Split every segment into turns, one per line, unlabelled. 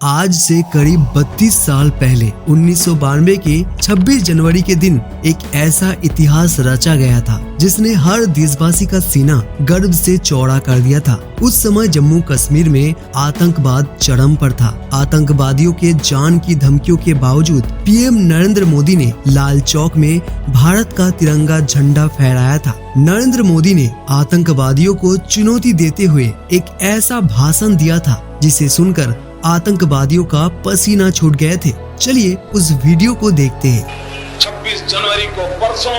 आज से करीब 32 साल पहले 1992 के 26 जनवरी के दिन एक ऐसा इतिहास रचा गया था जिसने हर देशवासी का सीना गर्व से चौड़ा कर दिया था। उस समय जम्मू कश्मीर में आतंकवाद चरम पर था। आतंकवादियों के जान की धमकियों के बावजूद पीएम नरेंद्र मोदी ने लाल चौक में भारत का तिरंगा झंडा फहराया था। नरेंद्र मोदी ने आतंकवादियों को चुनौती देते हुए एक ऐसा भाषण दिया था जिसे सुनकर आतंकवादियों का पसीना छूट गए थे। चलिए उस वीडियो को देखते हैं।
26 जनवरी को परसों,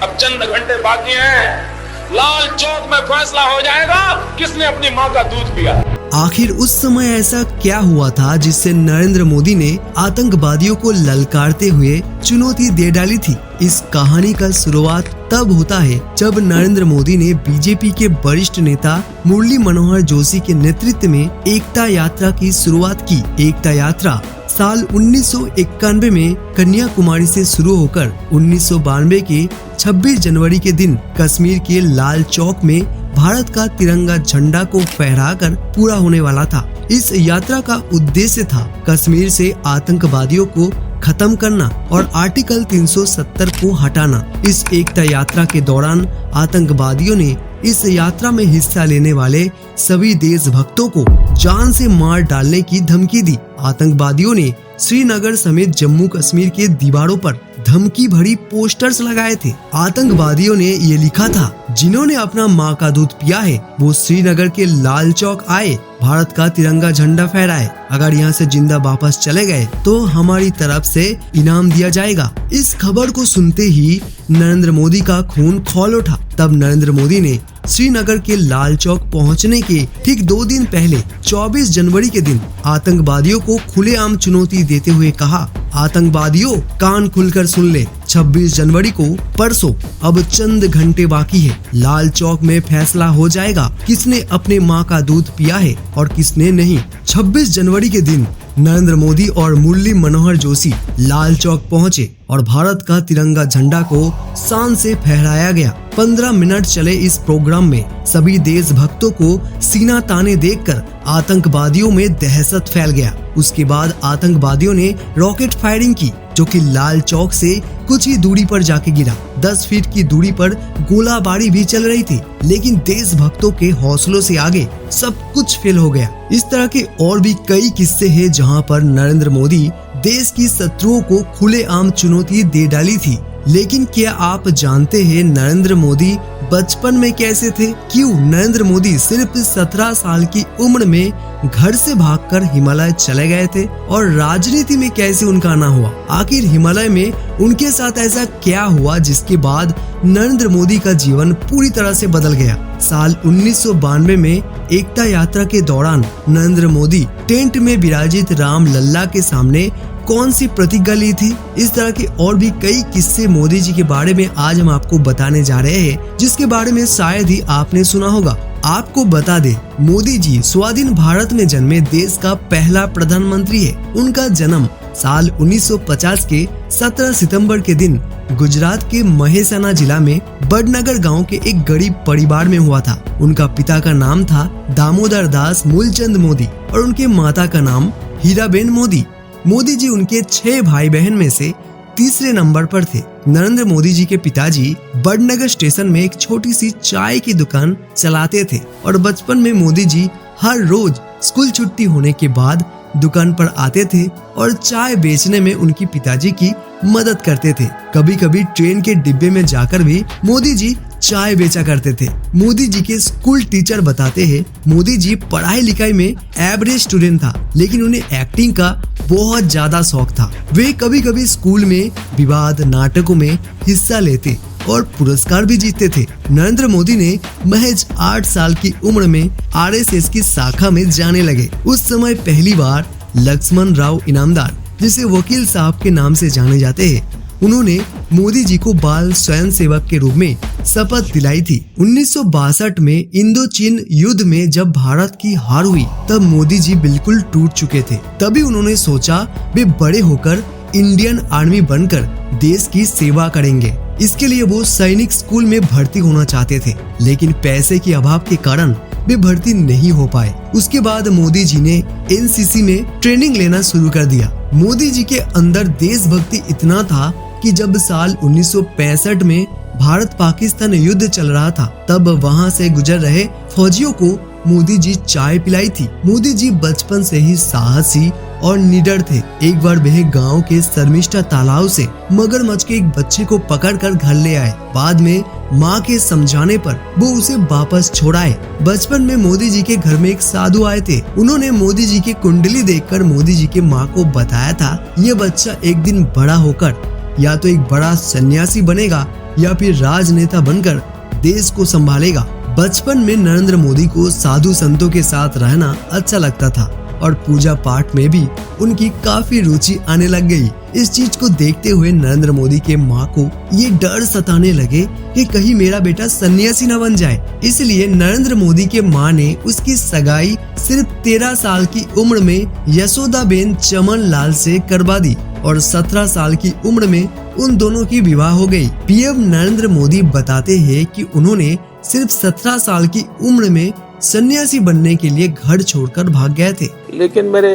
अब चंद घंटे बाकी हैं, लाल चौक में फैसला हो जाएगा किसने अपनी माँ का दूध पिया।
आखिर उस समय ऐसा क्या हुआ था जिससे नरेंद्र मोदी ने आतंकवादियों को ललकारते हुए चुनौती दे डाली थी। इस कहानी का शुरुआत तब होता है जब नरेंद्र मोदी ने बीजेपी के वरिष्ठ नेता मुरली मनोहर जोशी के नेतृत्व में एकता यात्रा की शुरुआत की। एकता यात्रा साल 1991 में कन्याकुमारी से शुरू होकर 1992 के 26 जनवरी के दिन कश्मीर के लाल चौक में भारत का तिरंगा झंडा को फहराकर पूरा होने वाला था। इस यात्रा का उद्देश्य था कश्मीर से आतंकवादियों को खत्म करना और आर्टिकल 370 को हटाना। इस एकता यात्रा के दौरान आतंकवादियों ने इस यात्रा में हिस्सा लेने वाले सभी देशभक्तों को जान से मार डालने की धमकी दी। आतंकवादियों ने श्रीनगर समेत जम्मू कश्मीर के दीवारों पर धमकी भरी पोस्टर्स लगाए थे। आतंकवादियों ने ये लिखा था, जिन्होंने अपना माँ का दूध पिया है वो श्रीनगर के लाल चौक आए, भारत का तिरंगा झंडा फहराए। अगर यहाँ से जिंदा वापस चले गए तो हमारी तरफ से इनाम दिया जाएगा। इस खबर को सुनते ही नरेंद्र मोदी का खून खौल उठा। तब नरेंद्र मोदी ने श्रीनगर के लाल चौक पहुंचने के ठीक 2 दिन पहले 24 जनवरी के दिन आतंकवादियों को खुलेआम चुनौती देते हुए कहा, आतंकवादियों कान खुलकर सुन ले, 26 जनवरी को परसों अब चंद घंटे बाकी है। लाल चौक में फैसला हो जाएगा किसने अपने माँ का दूध पिया है और किसने नहीं। 26 जनवरी के दिन नरेंद्र मोदी और मुरली मनोहर जोशी लाल चौक पहुंचे और भारत का तिरंगा झंडा को शान से फहराया गया। 15 मिनट चले इस प्रोग्राम में सभी देशभक्तों को सीना ताने देखकर आतंकवादियों में दहशत फैल गया। उसके बाद आतंकवादियों ने रॉकेट फायरिंग की जो कि लाल चौक से कुछ ही दूरी पर जाके गिरा। 10 फीट की दूरी पर गोलाबारी भी चल रही थी, लेकिन देशभक्तों के हौसलों से आगे सब कुछ फेल हो गया। इस तरह के और भी कई किस्से हैं जहां पर नरेंद्र मोदी देश की शत्रुओं को खुलेआम चुनौती दे डाली थी। लेकिन क्या आप जानते हैं नरेंद्र मोदी बचपन में कैसे थे? क्यों नरेंद्र मोदी सिर्फ 17 साल की उम्र में घर से भागकर हिमालय चले गए थे और राजनीति में कैसे उनका आना हुआ? आखिर हिमालय में उनके साथ ऐसा क्या हुआ जिसके बाद नरेंद्र मोदी का जीवन पूरी तरह से बदल गया? साल 1992 में एकता यात्रा के दौरान नरेंद्र मोदी टेंट में विराजित राम लल्ला के सामने कौन सी प्रतिज्ञा ली थी? इस तरह के और भी कई किस्से मोदी जी के बारे में आज हम आपको बताने जा रहे हैं, जिसके बारे में शायद ही आपने सुना होगा। आपको बता दे, मोदी जी स्वाधीन भारत में जन्मे देश का पहला प्रधानमंत्री है। उनका जन्म साल 1950 के 17 सितंबर के दिन गुजरात के महेसाना जिला में बड़नगर गांव के एक गरीब परिवार में हुआ था। उनका पिता का नाम था दामोदर दास मूलचंद मोदी और उनके माता का नाम हीराबेन मोदी। मोदी जी उनके 6 भाई बहन में से तीसरे नंबर पर थे। नरेंद्र मोदी जी के पिताजी बड़नगर स्टेशन में एक छोटी सी चाय की दुकान चलाते थे और बचपन में मोदी जी हर रोज स्कूल छुट्टी होने के बाद दुकान पर आते थे और चाय बेचने में उनकी पिताजी की मदद करते थे। कभी कभी ट्रेन के डिब्बे में जाकर भी मोदी जी चाय बेचा करते थे। मोदी जी के स्कूल टीचर बताते हैं, मोदी जी पढ़ाई लिखाई में एवरेज स्टूडेंट था, लेकिन उन्हें एक्टिंग का बहुत ज्यादा शौक था। वे कभी कभी स्कूल में विवाद नाटकों में हिस्सा लेते और पुरस्कार भी जीतते थे। नरेंद्र मोदी ने महज 8 साल की उम्र में आरएसएस की शाखा में जाने लगे। उस समय पहली बार लक्ष्मण राव इनामदार, जिसे वकील साहब के नाम से जाने जाते हैं, उन्होंने मोदी जी को बाल स्वयं सेवक के रूप में शपथ दिलाई थी। 1962 में इंडो चीन युद्ध में जब भारत की हार हुई तब मोदी जी बिल्कुल टूट चुके थे। तभी उन्होंने सोचा वे बड़े होकर इंडियन आर्मी बनकर देश की सेवा करेंगे। इसके लिए वो सैनिक स्कूल में भर्ती होना चाहते थे, लेकिन पैसे के अभाव के कारण वे भर्ती नहीं हो पाए। उसके बाद मोदी जी ने एनसीसी में ट्रेनिंग लेना शुरू कर दिया। मोदी जी के अंदर देशभक्ति इतना था कि जब साल 1965 में भारत पाकिस्तान युद्ध चल रहा था, तब वहां से गुजर रहे फौजियों को मोदी जी चाय पिलाई थी। मोदी जी बचपन से ही साहसी और निडर थे। एक बार वह गांव के शर्मिष्ठा तालाब से मगरमच्छ के एक बच्चे को पकड़कर घर ले आए। बाद में माँ के समझाने पर वो उसे वापस छोड़ाए। बचपन में मोदी जी के घर में एक साधु आए थे। उन्होंने मोदी जी की कुंडली देखकर मोदी जी के माँ को बताया था, ये बच्चा एक दिन बड़ा होकर या तो एक बड़ा सन्यासी बनेगा या फिर राजनेता बनकर देश को संभालेगा। बचपन में नरेंद्र मोदी को साधु संतों के साथ रहना अच्छा लगता था और पूजा पाठ में भी उनकी काफी रुचि आने लग गई। इस चीज को देखते हुए नरेंद्र मोदी के माँ को ये डर सताने लगे कि कहीं मेरा बेटा सन्यासी न बन जाए। इसलिए नरेंद्र मोदी के माँ ने उसकी सगाई सिर्फ 13 साल की उम्र में यशोदाबेन चमन लाल से करवा दी और 17 साल की उम्र में उन दोनों की विवाह हो गई। पीएम नरेंद्र मोदी बताते हैं कि उन्होंने सिर्फ 17 साल की उम्र में सन्यासी बनने के लिए घर छोड़कर भाग गए थे।
लेकिन मेरे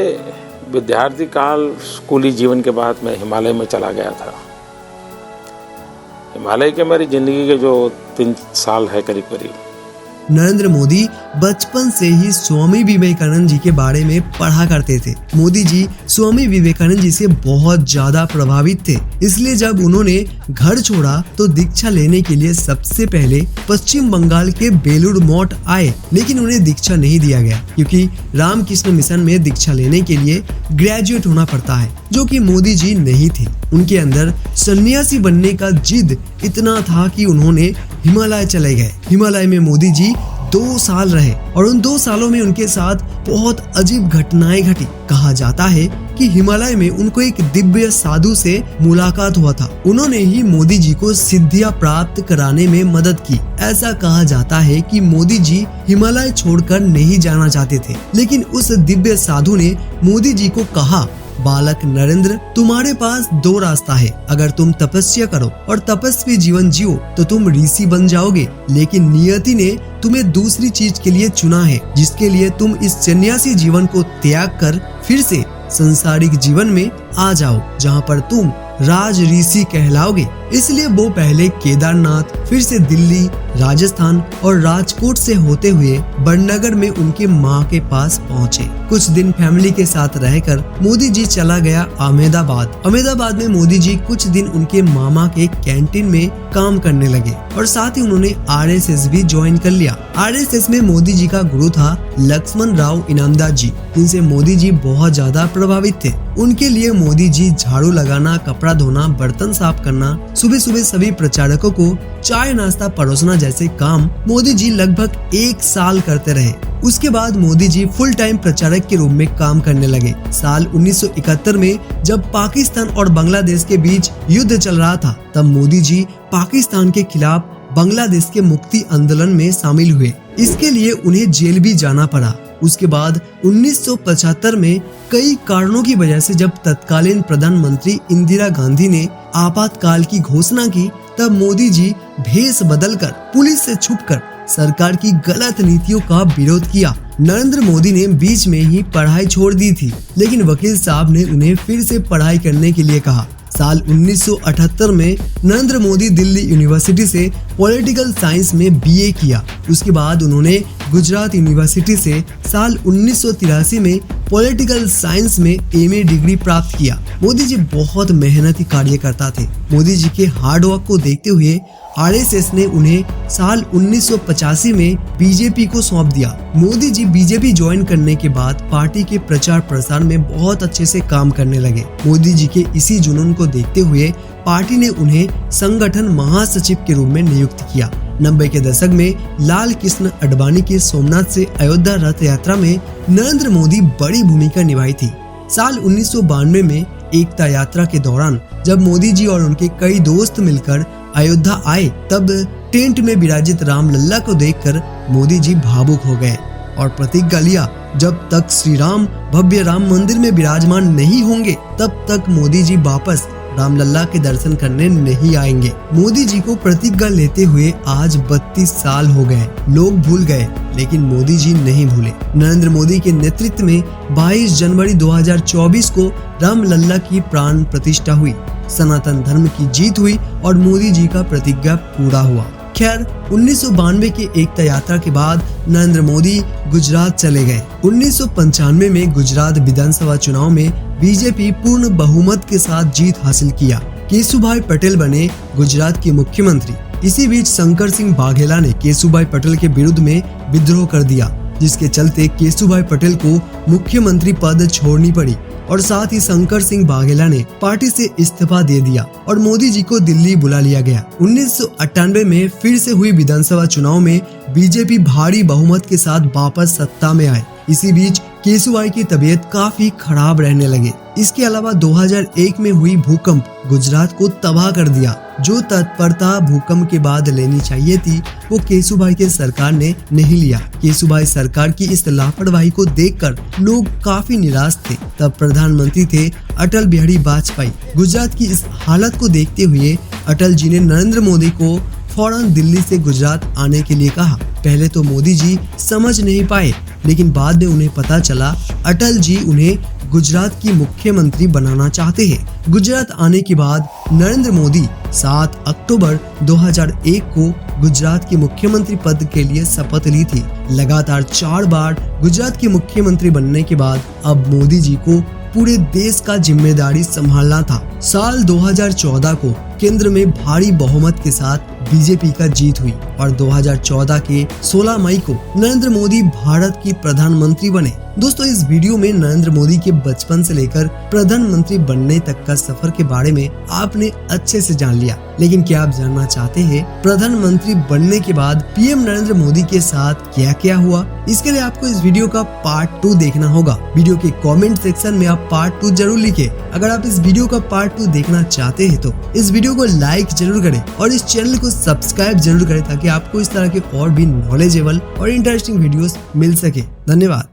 विद्यार्थी काल, स्कूली जीवन के बाद मैं हिमालय में चला गया था। हिमालय के मेरी जिंदगी के जो 3 साल है करीब।
नरेंद्र मोदी बचपन से ही स्वामी विवेकानंद जी के बारे में पढ़ा करते थे। मोदी जी स्वामी विवेकानंद जी से बहुत ज्यादा प्रभावित थे। इसलिए जब उन्होंने घर छोड़ा तो दीक्षा लेने के लिए सबसे पहले पश्चिम बंगाल के बेलूर मठ आए, लेकिन उन्हें दीक्षा नहीं दिया गया क्योंकि रामकृष्ण मिशन में दीक्षा लेने के लिए ग्रेजुएट होना पड़ता है, जो कि मोदी जी नहीं थे। उनके अंदर सन्यासी बनने का जिद इतना था कि उन्होंने हिमालय चले गए। हिमालय में मोदी जी 2 साल रहे और उन 2 सालों में उनके साथ बहुत अजीब घटनाएं घटी। कहा जाता है कि हिमालय में उनको एक दिव्य साधु से मुलाकात हुआ था। उन्होंने ही मोदी जी को सिद्धियां प्राप्त कराने में मदद की। ऐसा कहा जाता है कि मोदी जी हिमालय छोड़कर नहीं जाना चाहते थे, लेकिन उस दिव्य साधु ने मोदी जी को कहा, बालक नरेंद्र, तुम्हारे पास 2 रास्ता है। अगर तुम तपस्या करो और तपस्वी जीवन जियो तो तुम ऋषि बन जाओगे, लेकिन नियति ने तुम्हें दूसरी चीज के लिए चुना है, जिसके लिए तुम इस सन्यासी जीवन को त्याग कर फिर से संसारिक जीवन में आ जाओ, जहाँ पर तुम राज ऋषि कहलाओगे। इसलिए वो पहले केदारनाथ, फिर से दिल्ली, राजस्थान और राजकोट से होते हुए बड़नगर में उनके माँ के पास पहुँचे। कुछ दिन फैमिली के साथ रहकर मोदी जी चला गया अहमदाबाद। अहमदाबाद में मोदी जी कुछ दिन उनके मामा के कैंटीन में काम करने लगे और साथ ही उन्होंने आरएसएस भी ज्वाइन कर लिया। आरएसएस में मोदी जी का गुरु था लक्ष्मण राव इनामदार जी, जिनसे मोदी जी बहुत ज्यादा प्रभावित थे। उनके लिए मोदी जी झाड़ू लगाना, कपड़ा धोना, बर्तन साफ करना, सुबह सुबह सभी प्रचारकों को चाय नाश्ता परोसना जैसे काम मोदी जी लगभग 1 साल करते रहे। उसके बाद मोदी जी फुल टाइम प्रचारक के रूप में काम करने लगे। साल 1971 में जब पाकिस्तान और बांग्लादेश के बीच युद्ध चल रहा था, तब मोदी जी पाकिस्तान के खिलाफ बांग्लादेश के मुक्ति आंदोलन में शामिल हुए। इसके लिए उन्हें जेल भी जाना पड़ा। उसके बाद 1975 में कई कारणों की वजह से जब तत्कालीन प्रधानमंत्री इंदिरा गांधी ने आपातकाल की घोषणा की, तब मोदी जी भेष बदलकर पुलिस से छुपकर सरकार की गलत नीतियों का विरोध किया। नरेंद्र मोदी ने बीच में ही पढ़ाई छोड़ दी थी, लेकिन वकील साहब ने उन्हें फिर से पढ़ाई करने के लिए कहा। साल 1978 में नरेंद्र मोदी दिल्ली यूनिवर्सिटी से पॉलिटिकल साइंस में बीए किया। उसके बाद उन्होंने गुजरात यूनिवर्सिटी से साल 1983 में पॉलिटिकल साइंस में एमए डिग्री प्राप्त किया। मोदी जी बहुत मेहनती कार्यकर्ता थे। मोदी जी के हार्ड वर्क को देखते हुए आरएसएस ने उन्हें साल 1985 में बीजेपी को सौंप दिया। मोदी जी बीजेपी ज्वाइन करने के बाद पार्टी के प्रचार प्रसार में बहुत अच्छे से काम करने लगे। मोदी जी के इसी जुनून को देखते हुए पार्टी ने उन्हें संगठन महासचिव के रूप में नियुक्त किया। 90 के दशक में लाल कृष्ण आडवाणी की सोमनाथ से अयोध्या रथ यात्रा में नरेंद्र मोदी बड़ी भूमिका निभाई थी। साल 1992 में एकता यात्रा के दौरान जब मोदी जी और उनके कई दोस्त मिलकर अयोध्या आए, तब टेंट में विराजित राम लल्ला को देखकर मोदी जी भावुक हो गए और प्रतिज्ञा लिया, जब तक श्री राम भव्य राम मंदिर में विराजमान नहीं होंगे तब तक मोदी जी वापस रामलला के दर्शन करने नहीं आएंगे। मोदी जी को प्रतिज्ञा लेते हुए आज 32 साल हो गए। लोग भूल गए लेकिन मोदी जी नहीं भूले। नरेंद्र मोदी के नेतृत्व में 22 जनवरी 2024 को रामलला की प्राण प्रतिष्ठा हुई, सनातन धर्म की जीत हुई और मोदी जी का प्रतिज्ञा पूरा हुआ। खैर 1992 के एकता यात्रा के बाद नरेंद्र मोदी गुजरात चले गए। 1995 में गुजरात विधानसभा चुनाव में बीजेपी पूर्ण बहुमत के साथ जीत हासिल किया। केशुभाई पटेल बने गुजरात के मुख्यमंत्री। इसी बीच शंकर सिंह वाघेला ने केशुभाई पटेल के विरुद्ध में विद्रोह कर दिया, जिसके चलते केशुभाई पटेल को मुख्यमंत्री पद छोड़नी पड़ी और साथ ही शंकर सिंह वाघेला ने पार्टी से इस्तीफा दे दिया और मोदी जी को दिल्ली बुला लिया गया। 1998 में फिर से हुई विधानसभा चुनाव में बीजेपी भारी बहुमत के साथ वापस सत्ता में आए। इसी बीच केशुभाई की तबीयत काफी खराब रहने लगे। इसके अलावा 2001 में हुई भूकंप गुजरात को तबाह कर दिया। जो तत्परता भूकंप के बाद लेनी चाहिए थी वो केशुभाई के सरकार ने नहीं लिया। केशुभाई सरकार की इस लापरवाही को देखकर लोग काफी निराश थे। तब प्रधानमंत्री थे अटल बिहारी वाजपेयी। गुजरात की इस हालत को देखते हुए अटल जी ने नरेंद्र मोदी को फौरन दिल्ली से गुजरात आने के लिए कहा। पहले तो मोदी जी समझ नहीं पाए, लेकिन बाद में उन्हें पता चला अटल जी उन्हें गुजरात की मुख्यमंत्री बनाना चाहते हैं। गुजरात आने के बाद नरेंद्र मोदी 7 अक्टूबर 2001 को गुजरात के मुख्यमंत्री पद के लिए शपथ ली थी। लगातार 4 बार गुजरात के मुख्यमंत्री बनने के बाद अब मोदी जी को पूरे देश का जिम्मेदारी संभालना था। साल 2014 को केंद्र में भारी बहुमत के साथ बीजेपी का जीत हुई और 2014 के 16 मई को नरेंद्र मोदी भारत की प्रधानमंत्री बने। दोस्तों, इस वीडियो में नरेंद्र मोदी के बचपन से लेकर प्रधानमंत्री बनने तक का सफर के बारे में आपने अच्छे से जान लिया, लेकिन क्या आप जानना चाहते हैं प्रधानमंत्री बनने के बाद पीएम नरेंद्र मोदी के साथ क्या क्या हुआ? इसके लिए आपको इस वीडियो का पार्ट 2 देखना होगा। वीडियो के कमेंट सेक्शन में आप पार्ट 2 जरूर लिखें। अगर आप इस वीडियो का पार्ट 2 देखना चाहते हैं तो इस वीडियो को लाइक जरूर करें और इस चैनल को सब्सक्राइब जरूर करें ताकि आपको इस तरह के और भी नॉलेजेबल और इंटरेस्टिंग वीडियोस मिल सके। धन्यवाद।